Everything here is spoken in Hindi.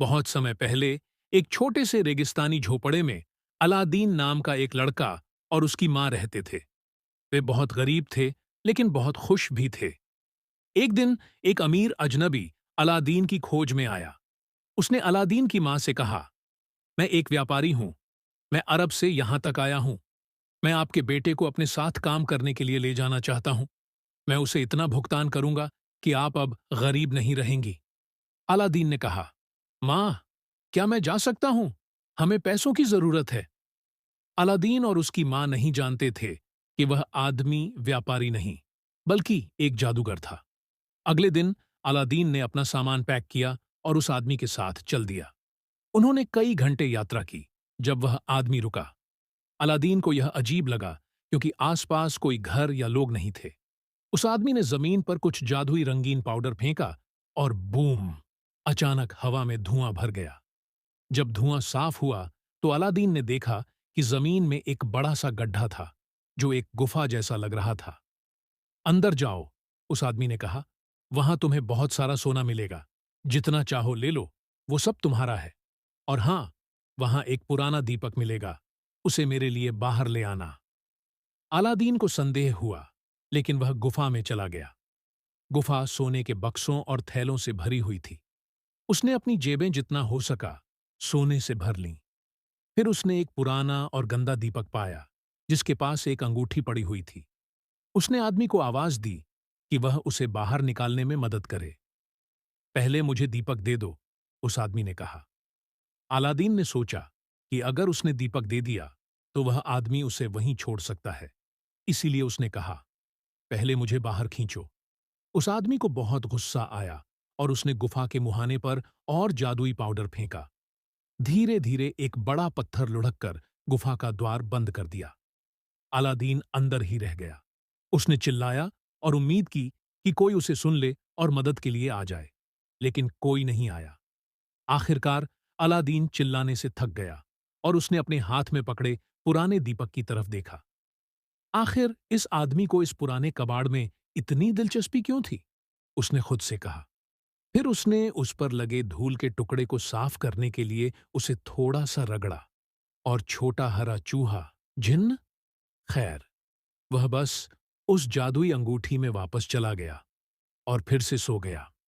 बहुत समय पहले एक छोटे से रेगिस्तानी झोपड़े में अलादीन नाम का एक लड़का और उसकी मां रहते थे। वे बहुत गरीब थे, लेकिन बहुत खुश भी थे। एक दिन एक अमीर अजनबी अलादीन की खोज में आया। उसने अलादीन की मां से कहा, मैं एक व्यापारी हूं। मैं अरब से यहां तक आया हूं। मैं आपके बेटे को अपने साथ काम करने के लिए ले जाना चाहता हूं। मैं उसे इतना भुगतान करूंगा कि आप अब गरीब नहीं रहेंगी। अलादीन ने कहा, मां, क्या मैं जा सकता हूं? हमें पैसों की जरूरत है। अलादीन और उसकी मां नहीं जानते थे कि वह आदमी व्यापारी नहीं, बल्कि एक जादूगर था। अगले दिन अलादीन ने अपना सामान पैक किया और उस आदमी के साथ चल दिया। उन्होंने कई घंटे यात्रा की। जब वह आदमी रुका, अलादीन को यह अजीब लगा, क्योंकि आसपास कोई घर या लोग नहीं थे। उस आदमी ने जमीन पर कुछ जादुई रंगीन पाउडर फेंका और बूम! अचानक हवा में धुआं भर गया। जब धुआं साफ हुआ तो अलादीन ने देखा कि जमीन में एक बड़ा सा गड्ढा था, जो एक गुफा जैसा लग रहा था। अंदर जाओ, उस आदमी ने कहा। वहां तुम्हें बहुत सारा सोना मिलेगा। जितना चाहो ले लो, वो सब तुम्हारा है। और हां, वहां एक पुराना दीपक मिलेगा। उसे मेरे लिए बाहर ले आना। अलादीन को संदेह हुआ, लेकिन वह गुफा में चला गया। गुफा सोने के बक्सों और थैलों से भरी हुई थी। उसने अपनी जेबें जितना हो सका सोने से भर लीं। फिर उसने एक पुराना और गंदा दीपक पाया, जिसके पास एक अंगूठी पड़ी हुई थी। उसने आदमी को आवाज दी कि वह उसे बाहर निकालने में मदद करे। पहले मुझे दीपक दे दो, उस आदमी ने कहा। अलादीन ने सोचा कि अगर उसने दीपक दे दिया तो वह आदमी उसे वहीं छोड़ सकता है। इसीलिए उसने कहा, पहले मुझे बाहर खींचो। उस आदमी को बहुत गुस्सा आया और उसने गुफा के मुहाने पर और जादुई पाउडर फेंका। धीरे धीरे एक बड़ा पत्थर लुढ़ककर गुफा का द्वार बंद कर दिया। अलादीन अंदर ही रह गया। उसने चिल्लाया और उम्मीद की कि कोई उसे सुन ले और मदद के लिए आ जाए, लेकिन कोई नहीं आया। आखिरकार अलादीन चिल्लाने से थक गया और उसने अपने हाथ में पकड़े पुराने दीपक की तरफ देखा। आखिर इस आदमी को इस पुराने कबाड़ में इतनी दिलचस्पी क्यों थी? उसने खुद से कहा। फिर उसने उस पर लगे धूल के टुकड़े को साफ करने के लिए उसे थोड़ा सा रगड़ा। और छोटा हरा चूहा, जिन्न? खैर, वह बस उस जादुई अंगूठी में वापस चला गया और फिर से सो गया।